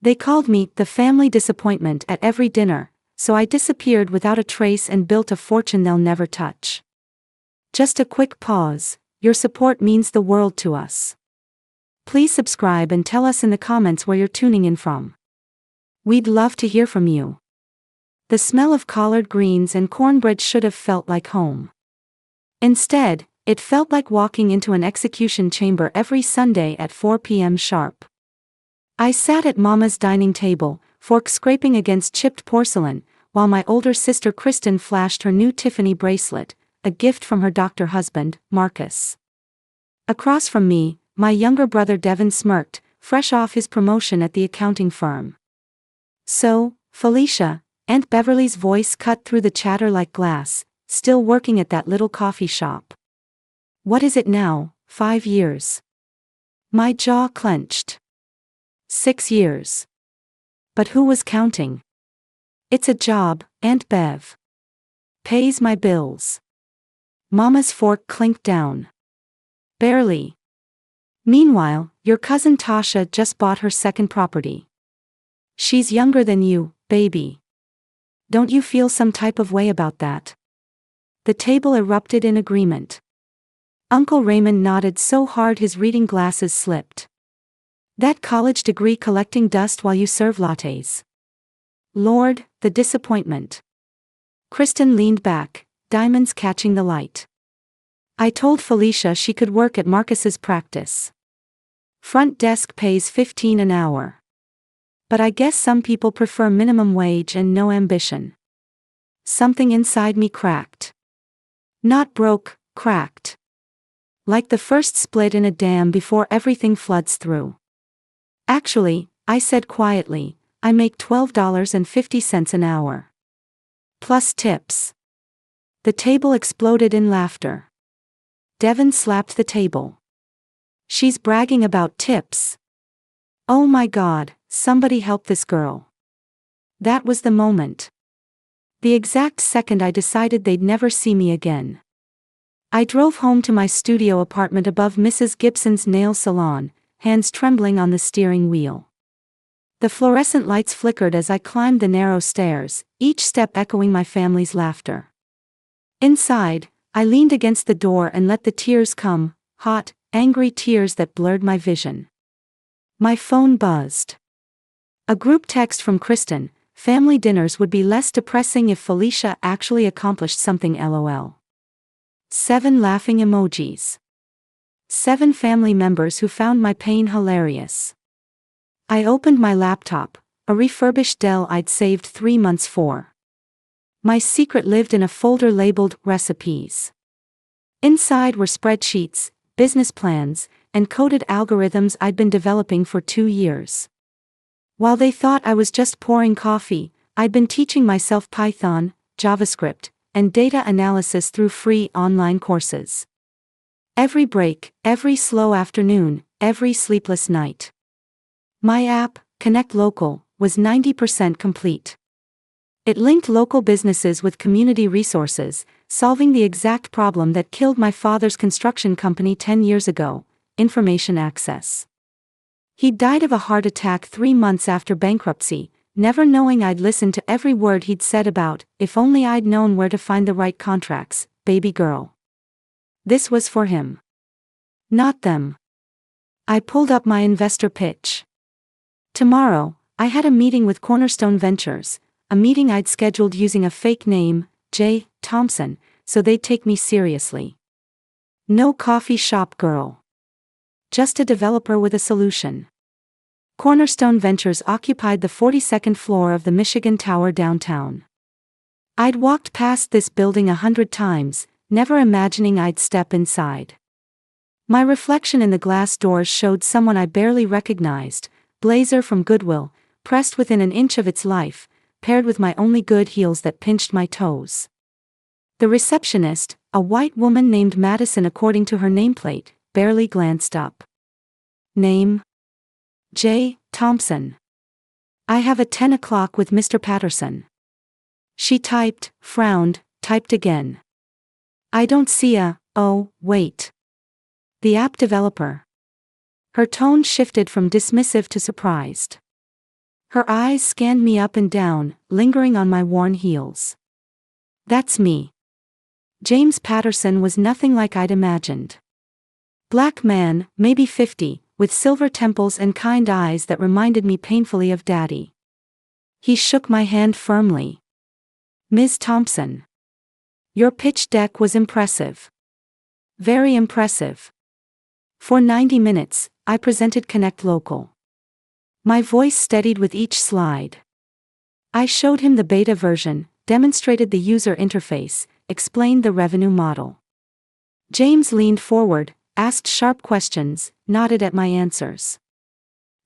They called me the family disappointment at every dinner, so I disappeared without a trace and built a fortune they'll never touch. Just a quick pause, your support means the world to us. Please subscribe and tell us in the comments where you're tuning in from. We'd love to hear from you. The smell of collard greens and cornbread should have felt like home. Instead, it felt like walking into an execution chamber every Sunday at 4 p.m. sharp. I sat at Mama's dining table, fork scraping against chipped porcelain, while my older sister Kristen flashed her new Tiffany bracelet, a gift from her doctor husband, Marcus. Across from me, my younger brother Devin smirked, fresh off his promotion at the accounting firm. "So, Felicia," Aunt Beverly's voice cut through the chatter like glass, "still working at that little coffee shop. What is it now, 5 years?" My jaw clenched. 6 years. But who was counting? It's a job, Aunt Bev. Pays my bills. Mama's fork clinked down. Barely. Meanwhile, your cousin Tasha just bought her second property. She's younger than you, baby. Don't you feel some type of way about that? The table erupted in agreement. Uncle Raymond nodded so hard his reading glasses slipped. That college degree collecting dust while you serve lattes. Lord, the disappointment. Kristen leaned back, diamonds catching the light. I told Felicia she could work at Marcus's practice. Front desk pays $15 an hour. But I guess some people prefer minimum wage and no ambition. Something inside me cracked. Not broke, cracked. Like the first split in a dam before everything floods through. "Actually," I said quietly, "I make $12.50 an hour. Plus tips." The table exploded in laughter. Devin slapped the table. "She's bragging about tips. Oh my God, somebody help this girl." That was the moment. The exact second I decided they'd never see me again. I drove home to my studio apartment above Mrs. Gibson's nail salon, hands trembling on the steering wheel. The fluorescent lights flickered as I climbed the narrow stairs, each step echoing my family's laughter. Inside, I leaned against the door and let the tears come, hot, angry tears that blurred my vision. My phone buzzed. A group text from Kristen: "Family dinners would be less depressing if Felicia actually accomplished something, lol. 7 laughing emojis. 7 family members who found my pain hilarious. I opened my laptop, a refurbished Dell I'd saved 3 months for. My secret lived in a folder labeled Recipes. Inside were spreadsheets, business plans, and coded algorithms I'd been developing for 2 years. While they thought I was just pouring coffee, I'd been teaching myself Python, JavaScript, and data analysis through free online courses. Every break, every slow afternoon, every sleepless night. My app, Connect Local, was 90% complete. It linked local businesses with community resources, solving the exact problem that killed my father's construction company 10 years ago: information access. He died of a heart attack 3 months after bankruptcy, never knowing I'd listened to every word he'd said about, "If only I'd known where to find the right contracts, baby girl." This was for him. Not them. I pulled up my investor pitch. Tomorrow, I had a meeting with Cornerstone Ventures, a meeting I'd scheduled using a fake name, J. Thompson, so they'd take me seriously. No coffee shop girl. Just a developer with a solution. Cornerstone Ventures occupied the 42nd floor of the Michigan Tower downtown. I'd walked past this building 100 times, never imagining I'd step inside. My reflection in the glass doors showed someone I barely recognized, blazer from Goodwill, pressed within an inch of its life, paired with my only good heels that pinched my toes. The receptionist, a white woman named Madison according to her nameplate, barely glanced up. Name? J. Thompson. I have a 10 o'clock with Mr. Patterson. She typed, frowned, typed again. I don't see a, oh, wait. The app developer. Her tone shifted from dismissive to surprised. Her eyes scanned me up and down, lingering on my worn heels. That's me. James Patterson was nothing like I'd imagined. Black man, maybe 50, with silver temples and kind eyes that reminded me painfully of Daddy. He shook my hand firmly. Ms. Thompson. Your pitch deck was impressive. Very impressive. For 90 minutes, I presented Connect Local. My voice steadied with each slide. I showed him the beta version, demonstrated the user interface, explained the revenue model. James leaned forward, asked sharp questions, nodded at my answers.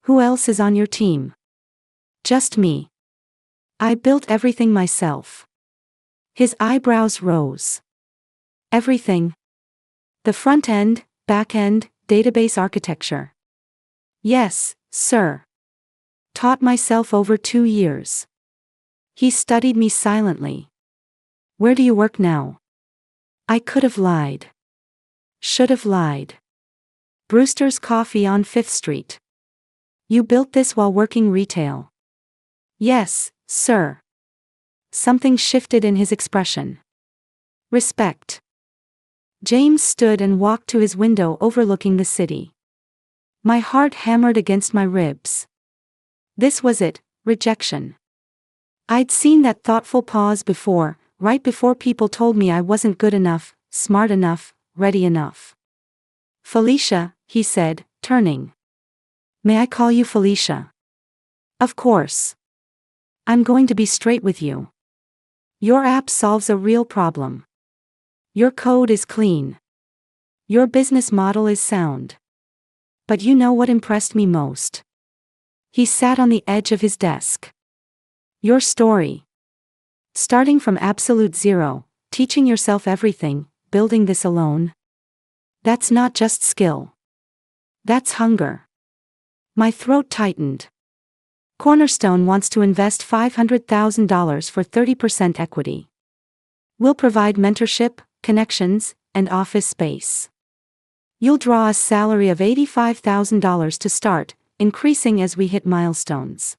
Who else is on your team? Just me. I built everything myself. His eyebrows rose. Everything? The front end, back end, database architecture. Yes, sir. Taught myself over 2 years. He studied me silently. Where do you work now? I could have lied. Should have lied. Brewster's Coffee on 5th Street. You built this while working retail? Yes, sir. Something shifted in his expression. Respect. James stood and walked to his window overlooking the city. My heart hammered against my ribs. This was it, rejection. I'd seen that thoughtful pause before, right before people told me I wasn't good enough, smart enough, ready enough. Felicia, he said, turning. May I call you Felicia? Of course. I'm going to be straight with you. Your app solves a real problem. Your code is clean. Your business model is sound. But you know what impressed me most? He sat on the edge of his desk. Your story. Starting from absolute zero, teaching yourself everything, building this alone. That's not just skill. That's hunger. My throat tightened. Cornerstone wants to invest $500,000 for 30% equity. We'll provide mentorship, connections, and office space. You'll draw a salary of $85,000 to start, increasing as we hit milestones.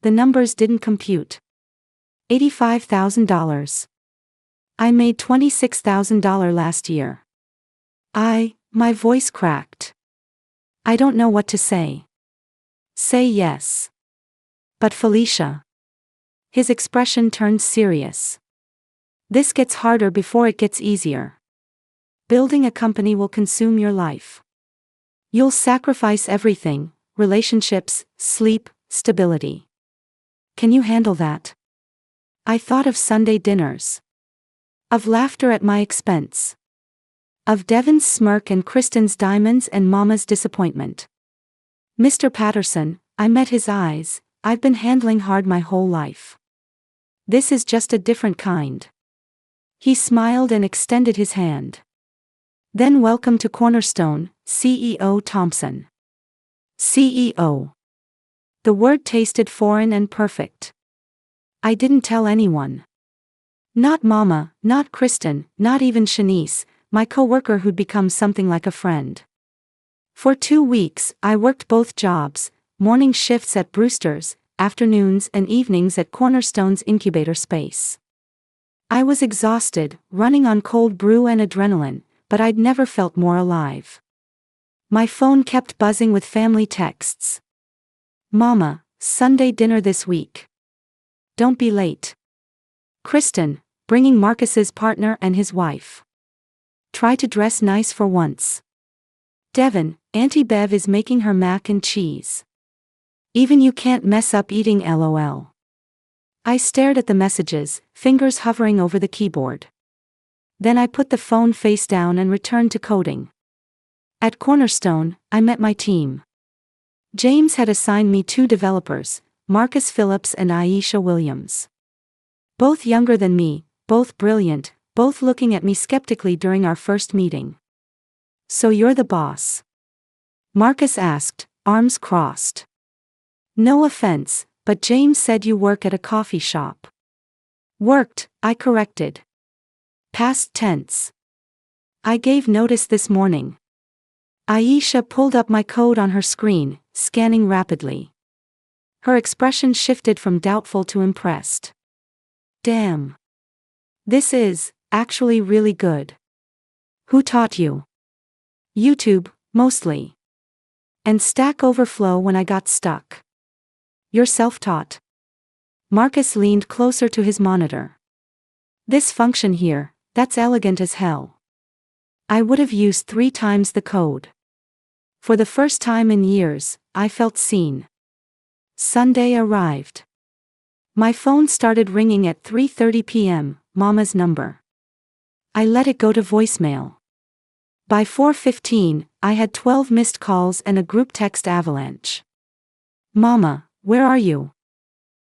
The numbers didn't compute. $85,000. I made $26,000 last year. My voice cracked. I don't know what to say. Say yes. But Felicia. His expression turned serious. This gets harder before it gets easier. Building a company will consume your life. You'll sacrifice everything, relationships, sleep, stability. Can you handle that? I thought of Sunday dinners. Of laughter at my expense. Of Devin's smirk and Kristen's diamonds and Mama's disappointment. Mr. Patterson, I met his eyes. I've been handling hard my whole life. This is just a different kind. He smiled and extended his hand. Then welcome to Cornerstone, CEO Thompson. CEO. The word tasted foreign and perfect. I didn't tell anyone. Not Mama, not Kristen, not even Shanice, my coworker who'd become something like a friend. For 2 weeks, I worked both jobs, morning shifts at Brewster's, afternoons and evenings at Cornerstone's incubator space. I was exhausted, running on cold brew and adrenaline, but I'd never felt more alive. My phone kept buzzing with family texts. Mama, Sunday dinner this week. Don't be late. Kristen, bringing Marcus's partner and his wife. Try to dress nice for once. Devin, Auntie Bev is making her mac and cheese. Even you can't mess up eating LOL. I stared at the messages, fingers hovering over the keyboard. Then I put the phone face down and returned to coding. At Cornerstone, I met my team. James had assigned me 2 developers, Marcus Phillips and Aisha Williams. Both younger than me, both brilliant, both looking at me skeptically during our first meeting. So you're the boss? Marcus asked, arms crossed. No offense, but James said you work at a coffee shop. Worked, I corrected. Past tense. I gave notice this morning. Aisha pulled up my code on her screen, scanning rapidly. Her expression shifted from doubtful to impressed. Damn. This is, actually really good. Who taught you? YouTube, mostly. And Stack Overflow when I got stuck. You're self-taught. Marcus leaned closer to his monitor. This function here, that's elegant as hell. I would have used 3 times the code. For the first time in years, I felt seen. Sunday arrived. My phone started ringing at 3:30 p.m., Mama's number. I let it go to voicemail. By 4:15, I had 12 missed calls and a group text avalanche. Mama, where are you?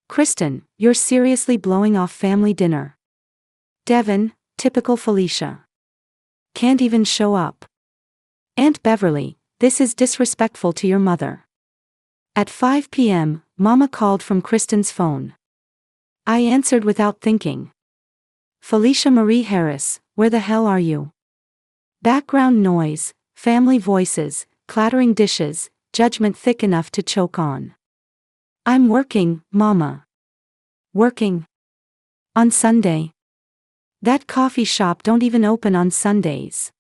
Kristen, you're seriously blowing off family dinner. Devin, typical Felicia. Can't even show up. Aunt Beverly, this is disrespectful to your mother. At 5 p.m., Mama called from Kristen's phone. I answered without thinking. Felicia Marie Harris, where the hell are you? Background noise, family voices, clattering dishes, judgment thick enough to choke on. I'm working, Mama. Working? On Sunday? That coffee shop don't even open on Sundays.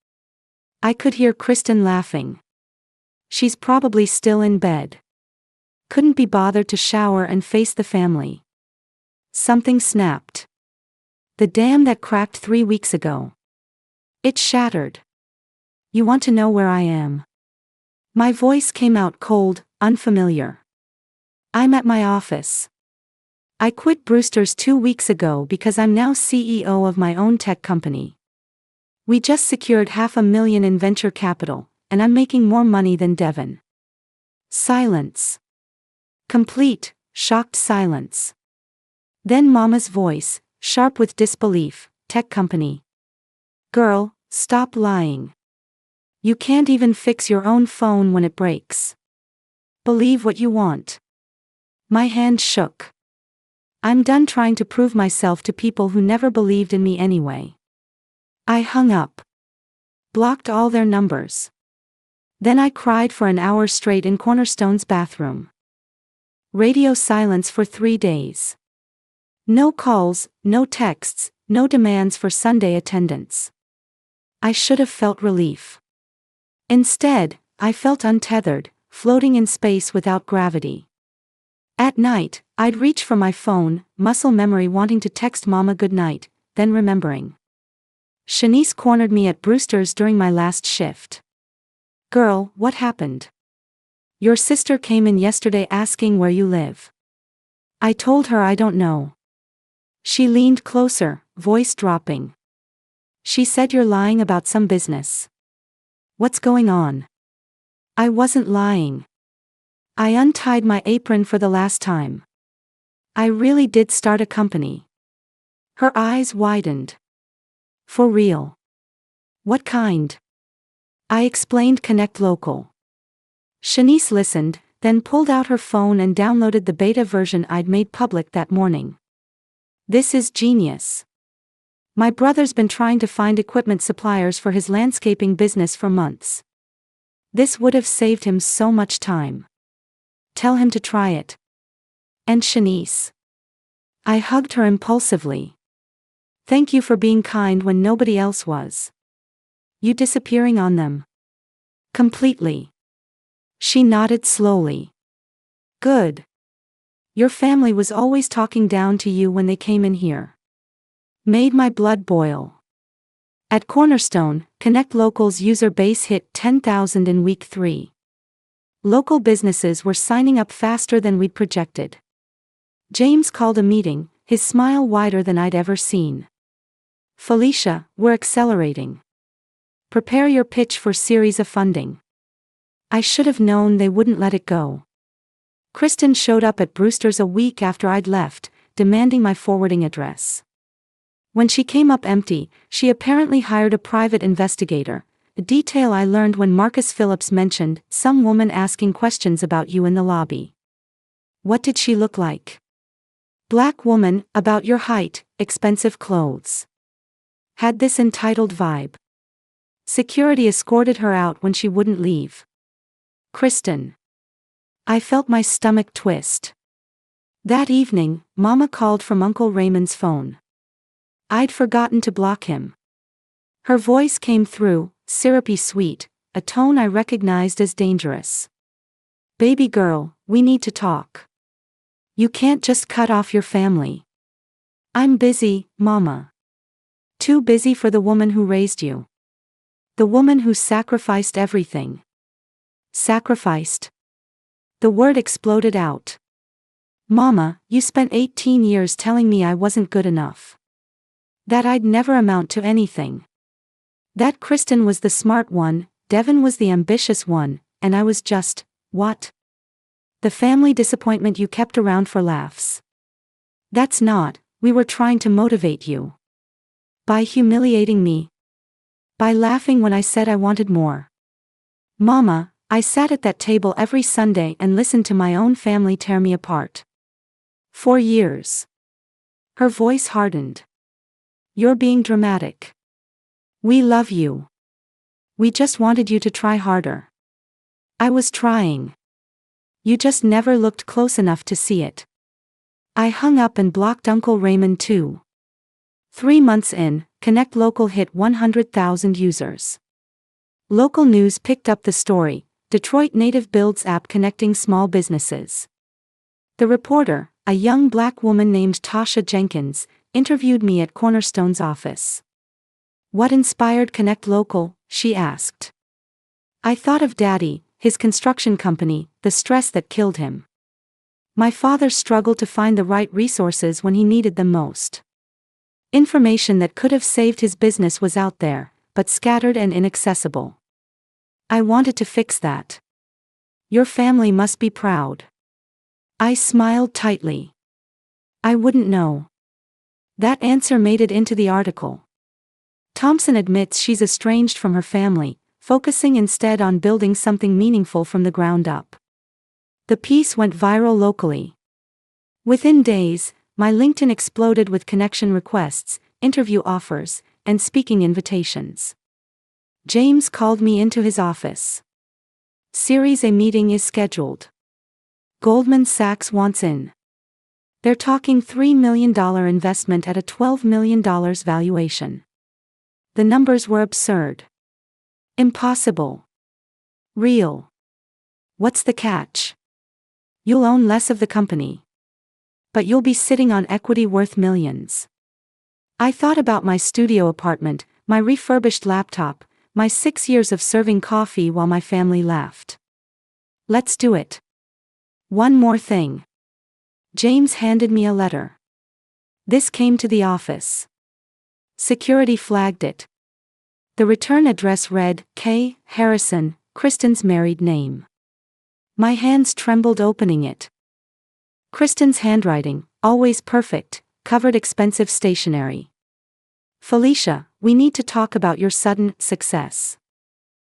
I could hear Kristen laughing. She's probably still in bed. Couldn't be bothered to shower and face the family. Something snapped. The dam that cracked 3 weeks ago. It shattered. You want to know where I am? My voice came out cold, unfamiliar. I'm at my office. I quit Brewster's 2 weeks ago because I'm now CEO of my own tech company. We just secured $500,000 in venture capital, and I'm making more money than Devin. Silence. Complete, shocked silence. Then Mama's voice, sharp with disbelief, tech company. Girl, stop lying. You can't even fix your own phone when it breaks. Believe what you want. My hand shook. I'm done trying to prove myself to people who never believed in me anyway. I hung up. Blocked all their numbers. Then I cried for an hour straight in Cornerstone's bathroom. Radio silence for 3 days. No calls, no texts, no demands for Sunday attendance. I should have felt relief. Instead, I felt untethered, floating in space without gravity. At night, I'd reach for my phone, muscle memory wanting to text Mama goodnight, then remembering. Shanice cornered me at Brewster's during my last shift. Girl, what happened? Your sister came in yesterday asking where you live. I told her I don't know. She leaned closer, voice dropping. She said you're lying about some business. What's going on? I wasn't lying. I untied my apron for the last time. I really did start a company. Her eyes widened. For real? What kind? I explained Connect Local. Shanice listened, then pulled out her phone and downloaded the beta version I'd made public that morning. This is genius. My brother's been trying to find equipment suppliers for his landscaping business for months. This would have saved him so much time. Tell him to try it. And Shanice. I hugged her impulsively. Thank you for being kind when nobody else was. You disappearing on them? Completely. She nodded slowly. Good. Your family was always talking down to you when they came in here. Made my blood boil. At Cornerstone, Connect Local's user base hit 10,000 in week 3. Local businesses were signing up faster than we'd projected. James called a meeting, his smile wider than I'd ever seen. Felicia, we're accelerating. Prepare your pitch for series of funding. I should have known they wouldn't let it go. Kristen showed up at Brewster's a week after I'd left, demanding my forwarding address. When she came up empty, she apparently hired a private investigator, a detail I learned when Marcus Phillips mentioned some woman asking questions about you in the lobby. What did she look like? Black woman, about your height, expensive clothes. Had this entitled vibe. Security escorted her out when she wouldn't leave. Kristen. I felt my stomach twist. That evening, Mama called from Uncle Raymond's phone. I'd forgotten to block him. Her voice came through, syrupy sweet, a tone I recognized as dangerous. Baby girl, we need to talk. You can't just cut off your family. I'm busy, Mama. Too busy for the woman who raised you. The woman who sacrificed everything. Sacrificed. The word exploded out. Mama, you spent 18 years telling me I wasn't good enough. That I'd never amount to anything. That Kristen was the smart one, Devin was the ambitious one, and I was just, what? The family disappointment you kept around for laughs. That's not, we were trying to motivate you. By humiliating me. By laughing when I said I wanted more. Mama, I sat at that table every Sunday and listened to my own family tear me apart. For years. Her voice hardened. You're being dramatic. We love you. We just wanted you to try harder. I was trying. You just never looked close enough to see it. I hung up and blocked Uncle Raymond too. 3 months in, Connect Local hit 100,000 users. Local news picked up the story, Detroit native builds app connecting small businesses. The reporter, a young black woman named Tasha Jenkins, interviewed me at Cornerstone's office. What inspired Connect Local? She asked. I thought of Daddy, his construction company, the stress that killed him. My father struggled to find the right resources when he needed them most. Information that could have saved his business was out there, but scattered and inaccessible. I wanted to fix that. Your family must be proud. I smiled tightly. I wouldn't know. That answer made it into the article. Thompson admits she's estranged from her family, focusing instead on building something meaningful from the ground up. The piece went viral locally. Within days, my LinkedIn exploded with connection requests, interview offers, and speaking invitations. James called me into his office. Series A meeting is scheduled. Goldman Sachs wants in. They're talking $3 million investment at a $12 million valuation. The numbers were absurd. Impossible. Real. What's the catch? You'll own less of the company. But you'll be sitting on equity worth millions. I thought about my studio apartment, my refurbished laptop, my 6 years of serving coffee while my family laughed. Let's do it. One more thing. James handed me a letter. This came to the office. Security flagged it. The return address read, K. Harrison, Kristen's married name. My hands trembled opening it. Kristen's handwriting, always perfect, covered expensive stationery. Felicia, we need to talk about your sudden success.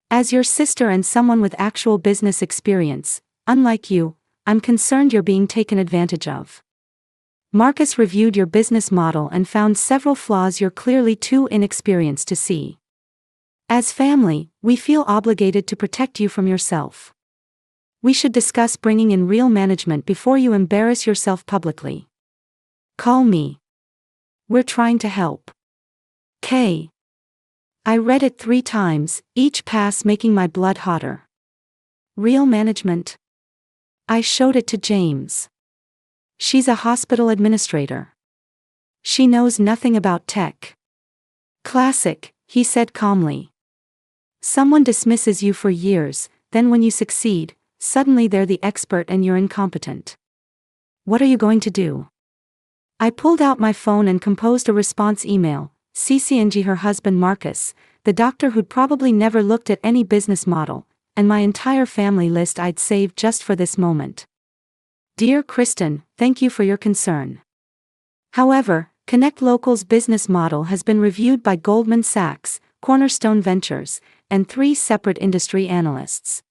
As your sister and someone with actual business experience, unlike you, I'm concerned you're being taken advantage of. Marcus reviewed your business model and found several flaws you're clearly too inexperienced to see. As family, we feel obligated to protect you from yourself. We should discuss bringing in real management before you embarrass yourself publicly. Call me. We're trying to help. K. I read it 3 times, each pass making my blood hotter. Real management? I showed it to James. She's a hospital administrator. She knows nothing about tech. Classic, he said calmly. Someone dismisses you for years, then when you succeed, suddenly they're the expert and you're incompetent. What are you going to do? I pulled out my phone and composed a response email, CCNG her husband Marcus, the doctor who'd probably never looked at any business model, and my entire family list I'd saved just for this moment. Dear Kristen, thank you for your concern. However, Connect Local's business model has been reviewed by Goldman Sachs, Cornerstone Ventures, and 3 separate industry analysts.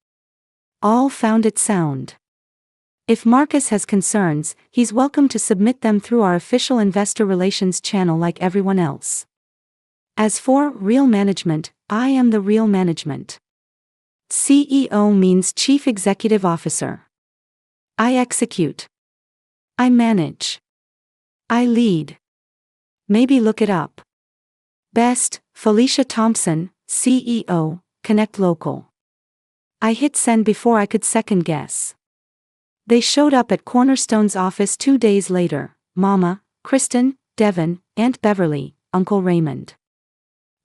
All found it sound. If Marcus has concerns, he's welcome to submit them through our official investor relations channel like everyone else. As for real management, I am the real management. CEO means Chief Executive Officer. I execute. I manage. I lead. Maybe look it up. Best, Felicia Thompson, CEO, Connect Local. I hit send before I could second guess. They showed up at Cornerstone's office 2 days later, Mama, Kristen, Devin, Aunt Beverly, Uncle Raymond.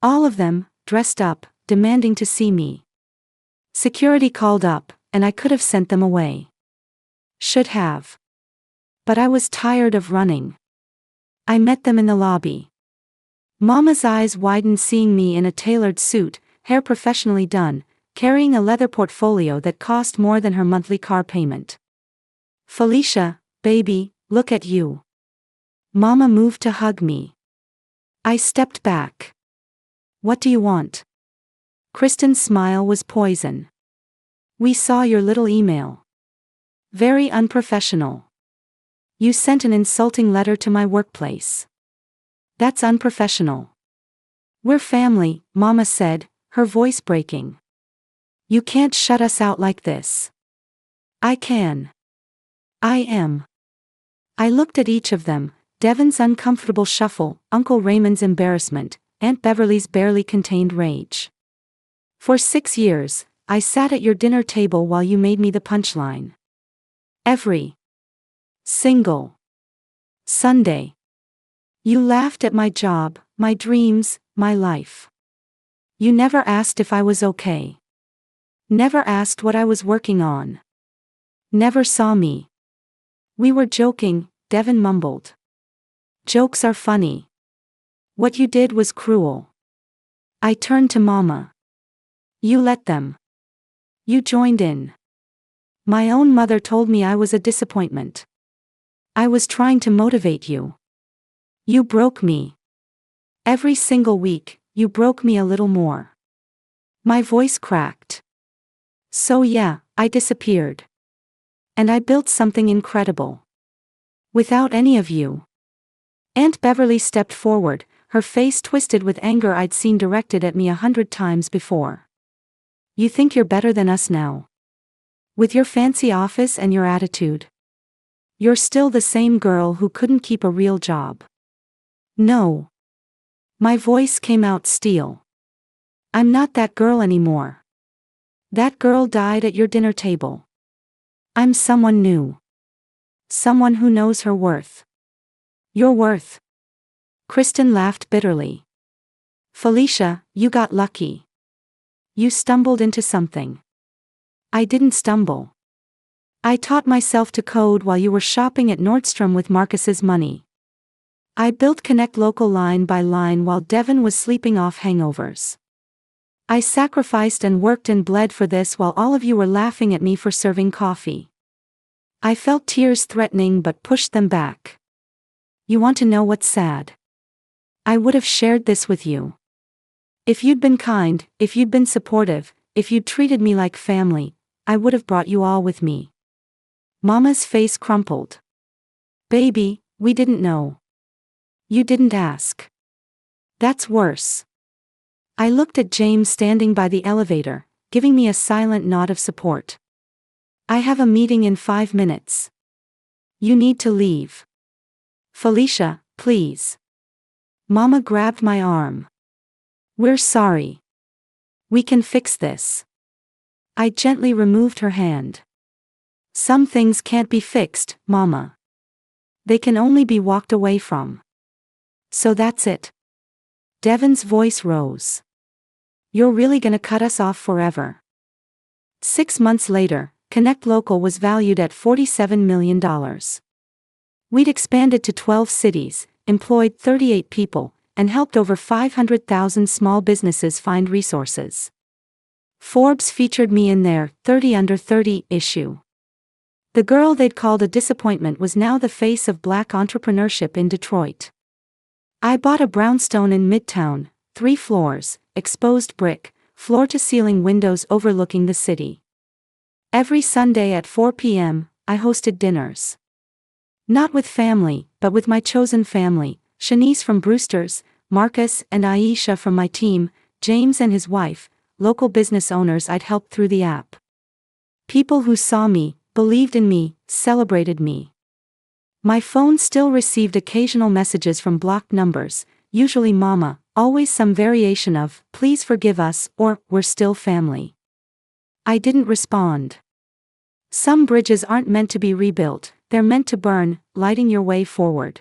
All of them, dressed up, demanding to see me. Security called up, and I could have sent them away. Should have. But I was tired of running. I met them in the lobby. Mama's eyes widened seeing me in a tailored suit, hair professionally done, carrying a leather portfolio that cost more than her monthly car payment. Felicia, baby, look at you. Mama moved to hug me. I stepped back. What do you want? Kristen's smile was poison. We saw your little email. Very unprofessional. You sent an insulting letter to my workplace. That's unprofessional. We're family, Mama said, her voice breaking. You can't shut us out like this. I can. I am. I looked at each of them, Devin's uncomfortable shuffle, Uncle Raymond's embarrassment, Aunt Beverly's barely contained rage. For 6 years, I sat at your dinner table while you made me the punchline. Every single Sunday. You laughed at my job, my dreams, my life. You never asked if I was okay. Never asked what I was working on. Never saw me. We were joking, Devin mumbled. Jokes are funny. What you did was cruel. I turned to Mama. You let them. You joined in. My own mother told me I was a disappointment. I was trying to motivate you. You broke me. Every single week, you broke me a little more. My voice cracked. So yeah, I disappeared. And I built something incredible. Without any of you. Aunt Beverly stepped forward, her face twisted with anger I'd seen directed at me 100 times before. You think you're better than us now? With your fancy office and your attitude? You're still the same girl who couldn't keep a real job. No. My voice came out steel. I'm not that girl anymore. That girl died at your dinner table. I'm someone new. Someone who knows her worth. Your worth. Kristen laughed bitterly. Felicia, you got lucky. You stumbled into something. I didn't stumble. I taught myself to code while you were shopping at Nordstrom with Marcus's money. I built Connect Local line by line while Devin was sleeping off hangovers. I sacrificed and worked and bled for this while all of you were laughing at me for serving coffee. I felt tears threatening but pushed them back. You want to know what's sad? I would have shared this with you. If you'd been kind, if you'd been supportive, if you'd treated me like family, I would have brought you all with me. Mama's face crumpled. Baby, we didn't know. You didn't ask. That's worse. I looked at James standing by the elevator, giving me a silent nod of support. I have a meeting in 5 minutes. You need to leave. Felicia, please. Mama grabbed my arm. We're sorry. We can fix this. I gently removed her hand. Some things can't be fixed, Mama. They can only be walked away from. So that's it. Devin's voice rose. You're really gonna cut us off forever. 6 months later, Connect Local was valued at $47 million. We'd expanded to 12 cities, employed 38 people, and helped over 500,000 small businesses find resources. Forbes featured me in their 30 Under 30 issue. The girl they'd called a disappointment was now the face of Black entrepreneurship in Detroit. I bought a brownstone in Midtown, 3 floors, exposed brick, floor-to-ceiling windows overlooking the city. Every Sunday at 4 p.m., I hosted dinners. Not with family, but with my chosen family, Shanice from Brewster's, Marcus and Aisha from my team, James and his wife, local business owners I'd helped through the app. People who saw me, believed in me, celebrated me. My phone still received occasional messages from blocked numbers, usually mama, always some variation of, please forgive us, or, we're still family. I didn't respond. Some bridges aren't meant to be rebuilt, they're meant to burn, lighting your way forward.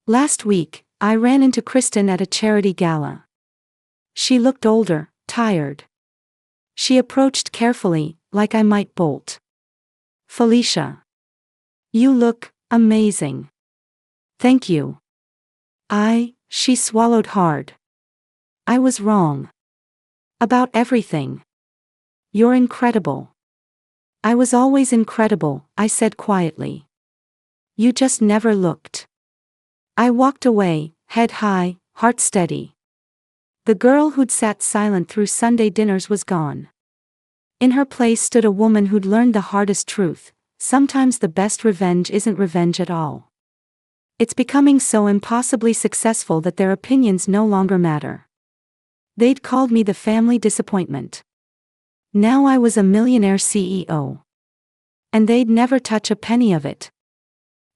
Last week, I ran into Kristen at a charity gala. She looked older, tired. She approached carefully, like I might bolt. Felicia. You look amazing. Thank you. She swallowed hard. I was wrong. About everything. You're incredible. I was always incredible, I said quietly. You just never looked. I walked away, head high, heart steady. The girl who'd sat silent through Sunday dinners was gone. In her place stood a woman who'd learned the hardest truth: sometimes the best revenge isn't revenge at all. It's becoming so impossibly successful that their opinions no longer matter. They'd called me the family disappointment. Now I was a millionaire CEO. And they'd never touch a penny of it.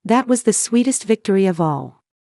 That was the sweetest victory of all.